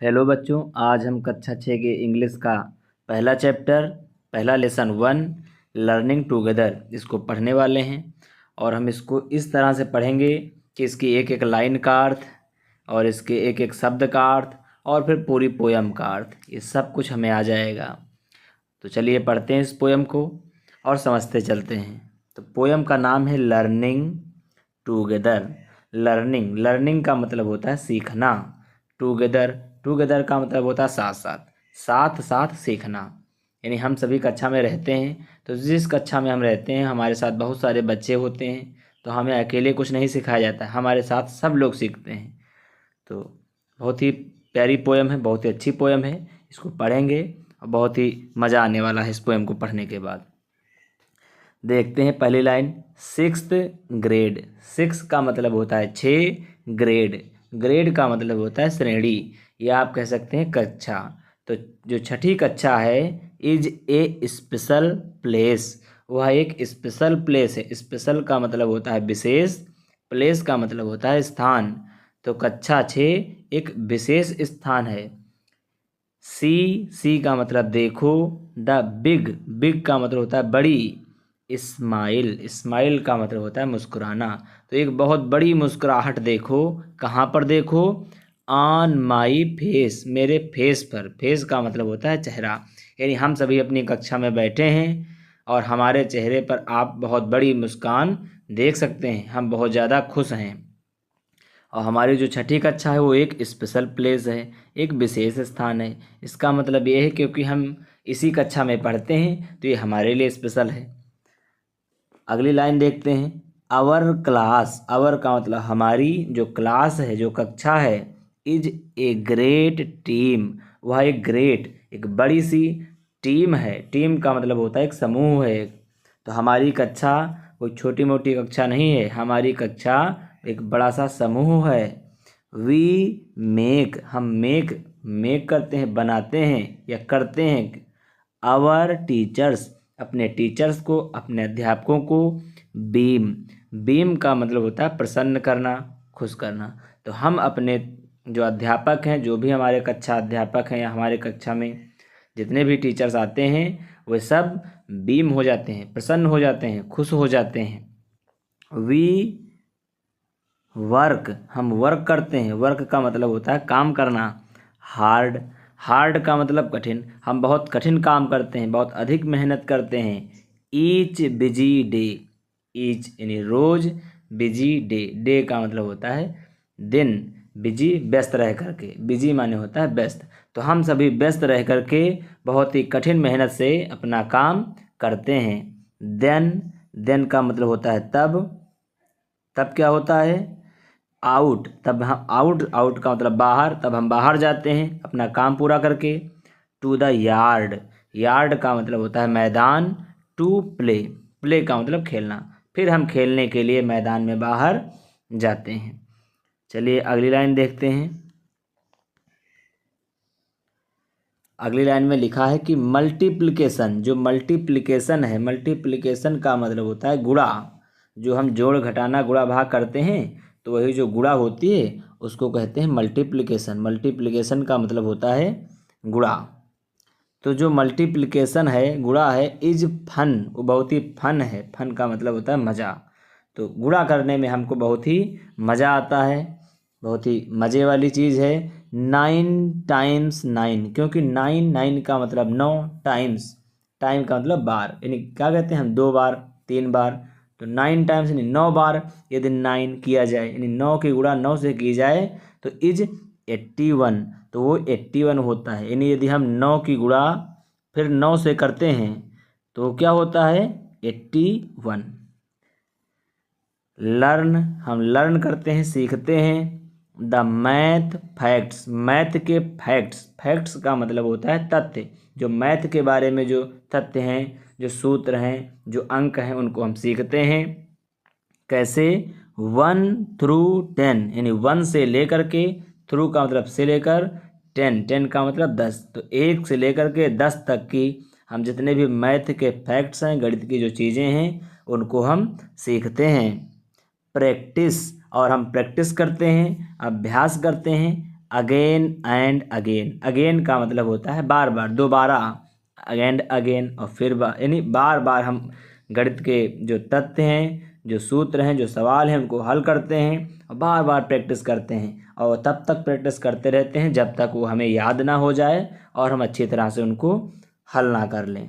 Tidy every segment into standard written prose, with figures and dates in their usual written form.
Hello बच्चों, आज हम कक्षा 6 के इंग्लिश का पहला चैप्टर, पहला लेसन 1 लर्निंग टुगेदर इसको पढ़ने वाले हैं। और हम इसको इस तरह से पढ़ेंगे कि इसकी एक एक लाइन का अर्थ और इसके एक एक शब्द का अर्थ और फिर पूरी पोयम का अर्थ, ये सब कुछ हमें आ जाएगा। तो चलिए पढ़ते हैं इस पोयम को और समझते चलते हैं। तो पोयम का नाम है लर्निंग टुगेदर। लर्निंग लर्निंग का मतलब होता है सीखना। टुगेदर टुगेदर का मतलब होता है साथ साथ, साथ साथ सीखना। यानी हम सभी कक्षा में रहते हैं, तो जिस कक्षा में हम रहते हैं हमारे साथ बहुत सारे बच्चे होते हैं, तो हमें अकेले कुछ नहीं सिखाया जाता है, हमारे साथ सब लोग सीखते हैं। तो बहुत ही प्यारी पोयम है, बहुत ही अच्छी पोयम है। इसको पढ़ेंगे और बहुत ही मज़ा आने वाला है इस पोयम को पढ़ने के बाद। देखते हैं पहली लाइन, 6th ग्रेड। 6 का मतलब होता है 6, ग्रेड ग्रेड का मतलब होता है श्रेणी, या आप कह सकते हैं कक्षा। तो जो छठी कक्षा है, इज ए स्पेशल प्लेस, वह एक स्पेशल प्लेस है। स्पेशल का मतलब होता है विशेष, प्लेस का मतलब होता है स्थान। तो कक्षा 6 एक विशेष स्थान है। सी का मतलब देखो। द बिग बिग का मतलब होता है बड़ी। स्माइल का मतलब होता है मुस्कुराना। तो एक बहुत बड़ी मुस्कुराहट देखो। कहाँ पर देखो? ऑन माई फेस, मेरे फेस पर। फेस का मतलब होता है चेहरा। यानी हम सभी अपनी कक्षा में बैठे हैं और हमारे चेहरे पर आप बहुत बड़ी मुस्कान देख सकते हैं। हम बहुत ज़्यादा खुश हैं। और हमारी जो छठी कक्षा है वो एक स्पेशल प्लेस है, एक विशेष स्थान है। इसका मतलब ये है क्योंकि हम इसी कक्षा में पढ़ते हैं तो ये हमारे लिए स्पेशल है। अगली लाइन देखते हैं, आवर क्लास। आवर का मतलब हमारी जो क्लास है, जो कक्षा है। इज ए ग्रेट टीम, वह एक ग्रेट, एक बड़ी सी टीम है। टीम का मतलब होता है एक समूह है। तो हमारी कक्षा कोई छोटी मोटी कक्षा नहीं है, हमारी कक्षा एक बड़ा सा समूह है। वी मेक, हम मेक करते हैं, बनाते हैं या करते हैं। आवर टीचर्स, अपने टीचर्स को, अपने अध्यापकों को। बीम का मतलब होता है प्रसन्न करना, खुश करना। तो हम अपने जो अध्यापक हैं, जो भी हमारे कक्षा अध्यापक हैं या हमारे कक्षा में जितने भी टीचर्स आते हैं, वे सब बीम हो जाते हैं, प्रसन्न हो जाते हैं, खुश हो जाते हैं। वी वर्क, हम वर्क करते हैं। वर्क का मतलब होता है काम करना। हार्ड का मतलब कठिन, हम बहुत कठिन काम करते हैं, बहुत अधिक मेहनत करते हैं। ईच बिजी डे, ईच यानी रोज, बिजी डे का मतलब होता है दिन। बिजी व्यस्त रह करके, बिजी माने होता है व्यस्त। तो हम सभी व्यस्त रह करके बहुत ही कठिन मेहनत से अपना काम करते हैं। देन का मतलब होता है तब क्या होता है? आउट, तब हम आउट का मतलब बाहर, तब हम बाहर जाते हैं अपना काम पूरा करके। टू द यार्ड का मतलब होता है मैदान। टू प्ले का मतलब खेलना, फिर हम खेलने के लिए मैदान में बाहर जाते हैं। चलिए अगली लाइन देखते हैं। अगली लाइन में लिखा है कि मल्टीप्लिकेशन, जो मल्टीप्लिकेशन है, मल्टीप्लिकेशन का मतलब होता है गुणा। जो हम जोड़ घटाना गुणा भाग करते हैं, तो वही जो गुणा होती है उसको कहते हैं मल्टीप्लिकेशन। मल्टीप्लिकेशन का मतलब होता है गुणा। तो जो मल्टीप्लिकेशन है, गुणा है, इज फन, वो बहुत ही फन है। फन का मतलब होता है मज़ा। तो गुणा करने में हमको बहुत ही मज़ा आता है, बहुत ही मज़े वाली चीज़ है। 9 टाइम्स 9, क्योंकि 9 का मतलब 9 टाइम्स, टाइम का मतलब बार, यानी क्या कहते हैं हम 2 बार 3 बार। तो 9 टाइम्स यानी 9 बार यदि 9 किया जाए, यानी 9 की गुणा 9 से की जाए तो इज 81, तो वो 81 होता है। यानी यदि हम 9 की गुणा फिर 9 से करते हैं तो क्या होता है? 81। लर्न, हम लर्न करते हैं, सीखते हैं। द मैथ फैक्ट्स, मैथ के फैक्ट्स का मतलब होता है तथ्य। जो मैथ के बारे में जो तथ्य हैं, जो सूत्र हैं, जो अंक हैं, उनको हम सीखते हैं। कैसे? 1 through 10, यानी 1 से लेकर के, थ्रू का मतलब से लेकर, 10 का मतलब 10, तो 1 से लेकर के 10 तक की हम जितने भी मैथ के फैक्ट्स हैं, गणित की जो चीज़ें हैं, उनको हम सीखते हैं। प्रैक्टिस, और हम प्रैक्टिस करते हैं, अभ्यास करते हैं। अगेन एंड अगेन, अगेन का मतलब होता है बार बार, दोबारा, एंड अगेन और फिर यानी बार बार हम गणित के जो तथ्य हैं, जो सूत्र हैं, जो सवाल हैं उनको हल करते हैं और बार बार प्रैक्टिस करते हैं और तब तक प्रैक्टिस करते रहते हैं जब तक वो हमें याद ना हो जाए और हम अच्छी तरह से उनको हल ना कर लें।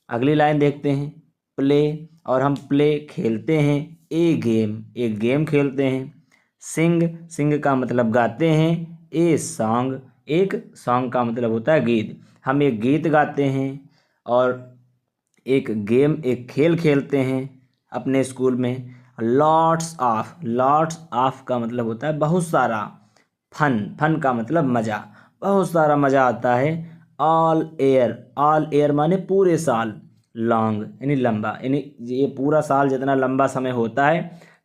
अगली लाइन देखते हैं, प्ले, और हम प्ले खेलते हैं, ए गेम, एक गेम खेलते हैं। सिंग, सिंग का मतलब गाते हैं। ए सॉन्ग, एक सॉन्ग का मतलब होता है गीत, हम एक गीत गाते हैं। और एक गेम, एक खेल खेलते हैं अपने स्कूल में। लॉट्स ऑफ, लॉट्स ऑफ का मतलब होता है बहुत सारा। फन, फन का मतलब मज़ा, बहुत सारा मज़ा आता है। ऑल एयर, ऑल एयर माने पूरे साल। लॉन्ग यानी लंबा, यानी ये पूरा साल जितना लंबा समय होता है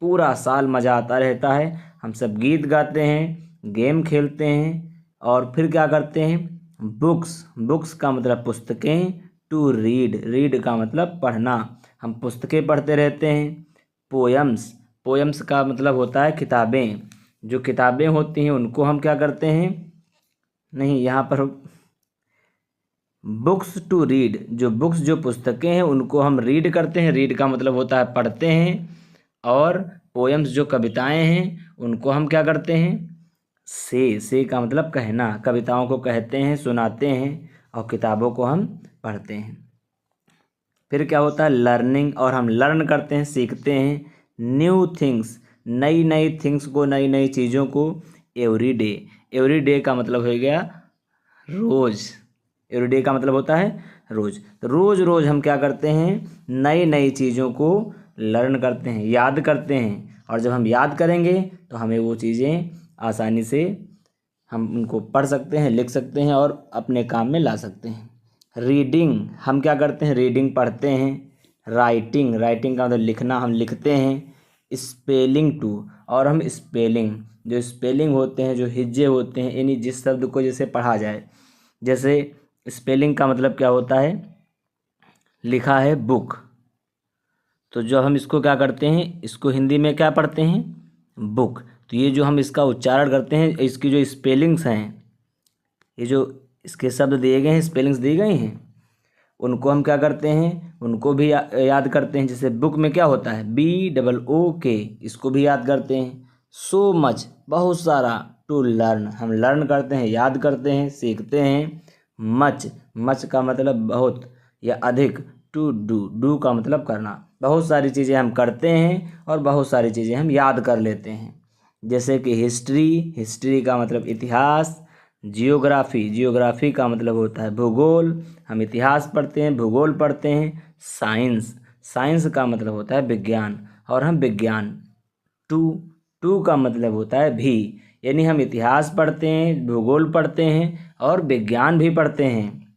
पूरा साल मज़ा आता रहता है। हम सब गीत गाते हैं, गेम खेलते हैं और फिर क्या करते हैं। बुक्स, बुक्स का मतलब पुस्तकें। टू रीड, रीड का मतलब पढ़ना, हम पुस्तकें पढ़ते रहते हैं। पोयम्स, पोयम्स का मतलब होता है किताबें, जो किताबें होती हैं उनको हम क्या करते हैं, नहीं यहाँ पर बुक्स टू रीड, जो बुक्स जो पुस्तकें हैं उनको हम रीड करते हैं, रीड का मतलब होता है पढ़ते हैं। और पोयम्स जो कविताएं हैं उनको हम क्या करते हैं, से का मतलब कहना, कविताओं को कहते हैं, सुनाते हैं और किताबों को हम पढ़ते हैं। फिर क्या होता है, लर्निंग, और हम लर्न करते हैं, सीखते हैं। न्यू थिंग्स, नई नई थिंग्स को, नई नई चीज़ों को। एवरी डे, एवरी डे का मतलब हो गया रोज़, एवरी डे का मतलब होता है रोज़। तो रोज़ रोज़ हम क्या करते हैं, नई नई चीज़ों को लर्न करते हैं, याद करते हैं। और जब हम याद करेंगे तो हमें वो चीज़ें आसानी से हम उनको पढ़ सकते हैं, लिख सकते हैं और अपने काम में ला सकते हैं। रीडिंग, हम क्या करते हैं, रीडिंग पढ़ते हैं। राइटिंग, राइटिंग का मतलब लिखना, हम लिखते हैं। स्पेलिंग टू, और हम स्पेलिंग, जो स्पेलिंग होते हैं, जो हिज्जे होते हैं, यानी जिस शब्द को जैसे पढ़ा जाए, जैसे स्पेलिंग का मतलब क्या होता है, लिखा है बुक, तो जो हम इसको क्या करते हैं, इसको हिंदी में क्या पढ़ते हैं, बुक। तो ये जो हम इसका उच्चारण करते हैं, इसकी जो स्पेलिंग्स हैं, ये जो इसके शब्द दिए गए हैं, स्पेलिंग्स दी गई हैं, उनको हम क्या करते हैं, उनको भी याद करते हैं। जैसे बुक में क्या होता है, BOOK, इसको भी याद करते हैं। सो मच, बहुत सारा। टू लर्न, हम लर्न करते हैं, याद करते हैं, सीखते हैं। मच, मच का मतलब बहुत या अधिक। टू डू, डू का मतलब करना, बहुत सारी चीज़ें हम करते हैं और बहुत सारी चीज़ें हम याद कर लेते हैं। जैसे कि हिस्ट्री, हिस्ट्री का मतलब इतिहास। जियोग्राफी, जियोग्राफी का मतलब होता है भूगोल, हम इतिहास पढ़ते हैं, भूगोल पढ़ते हैं। साइंस, साइंस का मतलब होता है विज्ञान और हम विज्ञान। टू, टू का मतलब होता है भी, यानी हम इतिहास पढ़ते हैं, भूगोल पढ़ते हैं और विज्ञान भी पढ़ते हैं।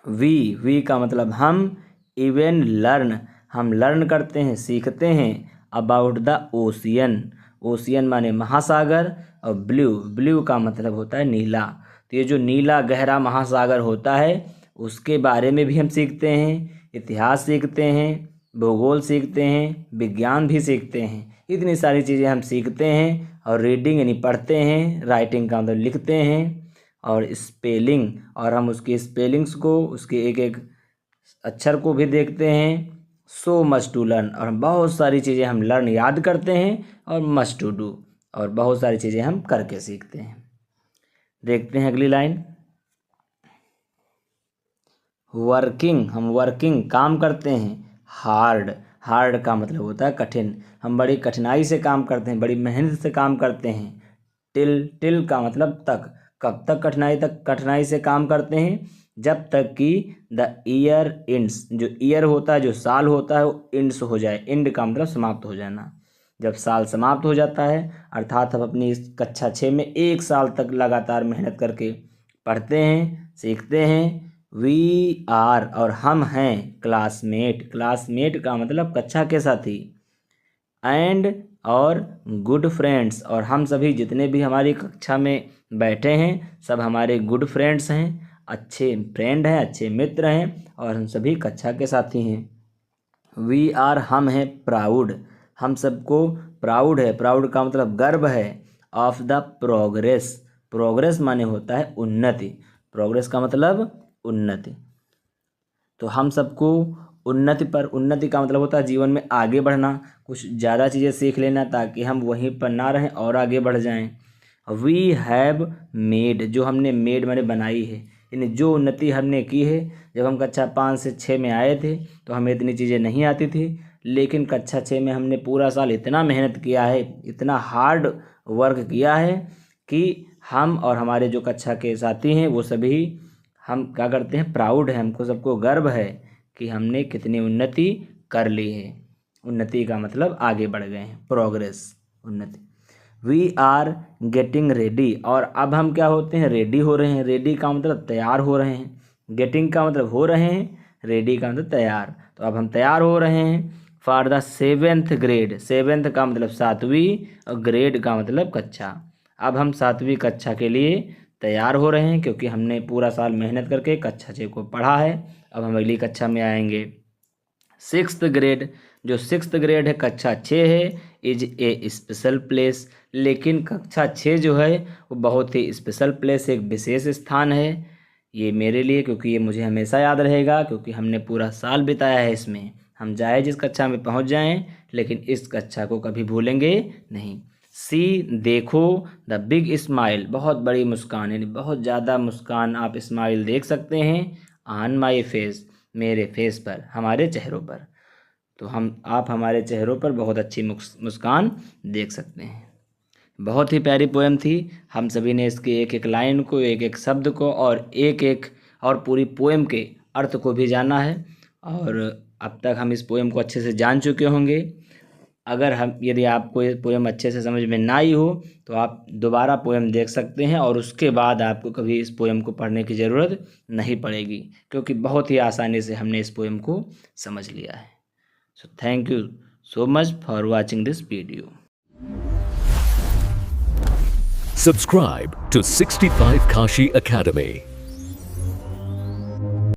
वी का मतलब हम। इवन लर्न, हम लर्न करते हैं, सीखते हैं। अबाउट द ओशियन, ओशियन माने महासागर। और ब्लू, ब्लू का मतलब होता है नीला, तो ये जो नीला गहरा महासागर होता है उसके बारे में भी हम सीखते हैं, इतिहास सीखते हैं, भूगोल सीखते हैं, विज्ञान भी सीखते हैं। इतनी सारी चीज़ें हम सीखते हैं। और रीडिंग यानी पढ़ते हैं, राइटिंग का मतलब लिखते हैं। और स्पेलिंग, और हम उसकी स्पेलिंग्स को, उसके एक एक अक्षर को भी देखते हैं। सो मच टू लर्न, और हम बहुत सारी चीज़ें हम लर्न याद करते हैं। और मच टू डू, और बहुत सारी चीज़ें हम करके सीखते हैं। देखते हैं अगली लाइन, वर्किंग, हम वर्किंग काम करते हैं। हार्ड, हार्ड का मतलब होता है कठिन, हम बड़ी कठिनाई से काम करते हैं, बड़ी मेहनत से काम करते हैं। टिल, टिल का मतलब तक, कब तक कठिनाई से काम करते हैं, जब तक कि द ईयर एंड्स, जो ईयर होता है, जो साल होता है वो एंड्स हो जाए। एंड का मतलब समाप्त हो जाना, जब साल समाप्त हो जाता है, अर्थात हम अपनी इस कक्षा 6 में 1 साल तक लगातार मेहनत करके पढ़ते हैं, सीखते हैं। वी आर, और हम हैं क्लासमेट, क्लासमेट का मतलब कक्षा के साथी। एंड, और गुड फ्रेंड्स, और हम सभी जितने भी हमारी कक्षा में बैठे हैं सब हमारे गुड फ्रेंड्स हैं, अच्छे फ्रेंड हैं, अच्छे मित्र हैं और हम सभी कक्षा के साथी हैं। वी आर, हम हैं प्राउड, हम सबको प्राउड है, प्राउड का मतलब गर्व है। ऑफ द प्रोग्रेस, प्रोग्रेस माने होता है उन्नति। प्रोग्रेस का मतलब उन्नति। तो हम सबको उन्नति का मतलब होता है जीवन में आगे बढ़ना, कुछ ज़्यादा चीज़ें सीख लेना ताकि हम वहीं पर ना रहें और आगे बढ़ जाएं। वी हैव मेड, जो हमने मेड माने बनाई है, यानी जो उन्नति हमने की है। जब हम कक्षा 5 से 6 में आए थे तो हमें इतनी चीज़ें नहीं आती थी, लेकिन कक्षा 6 में हमने पूरा साल इतना मेहनत किया है, इतना हार्ड वर्क किया है कि हम और हमारे जो कक्षा के साथी हैं वो सभी हम क्या करते हैं, प्राउड है, हमको सबको गर्व है कि हमने कितनी उन्नति कर ली है। उन्नति का मतलब आगे बढ़ गए हैं, प्रोग्रेस, उन्नति। वी आर गेटिंग रेडी, और अब हम क्या होते हैं, रेडी हो रहे हैं। रेडी का मतलब तैयार हो रहे हैं, गेटिंग का मतलब हो रहे हैं, रेडी का मतलब तैयार। तो अब हम तैयार हो रहे हैं for the 7th grade. 7th का मतलब 7वीं और ग्रेड का मतलब कक्षा। अब हम 7वीं कक्षा के लिए तैयार हो रहे हैं क्योंकि हमने पूरा साल मेहनत करके कक्षा 6 को पढ़ा है। अब हम अगली कक्षा में आएंगे। 6th ग्रेड, जो 6th ग्रेड है, कक्षा 6 है, इज ए स्पेशल प्लेस। लेकिन कक्षा 6 जो है वो बहुत ही स्पेशल प्लेस, एक विशेष स्थान है ये मेरे लिए, क्योंकि ये मुझे हमेशा याद रहेगा क्योंकि हमने पूरा साल बिताया है इसमें। हम चाहे जिस कक्षा में पहुंच जाएं, लेकिन इस कक्षा को कभी भूलेंगे नहीं। सी, देखो द बिग स्माइल, बहुत बड़ी मुस्कान, यानी बहुत ज़्यादा मुस्कान, आप स्माइल देख सकते हैं ऑन माई फेस, मेरे फेस पर, हमारे चेहरों पर। तो आप हमारे चेहरों पर बहुत अच्छी मुस्कान देख सकते हैं। बहुत ही प्यारी पोएम थी। हम सभी ने इसके एक एक लाइन को, एक एक शब्द को और एक एक और पूरी पोएम के अर्थ को भी जाना है, और अब तक हम इस पोएम को अच्छे से जान चुके होंगे। यदि आपको ये पोएम अच्छे से समझ में ना आई हो तो आप दोबारा पोएम देख सकते हैं, और उसके बाद आपको कभी इस पोएम को पढ़ने की ज़रूरत नहीं पड़ेगी क्योंकि बहुत ही आसानी से हमने इस पोएम को समझ लिया है। So thank you so much for watching this video. Subscribe to 65 Kashi Academy.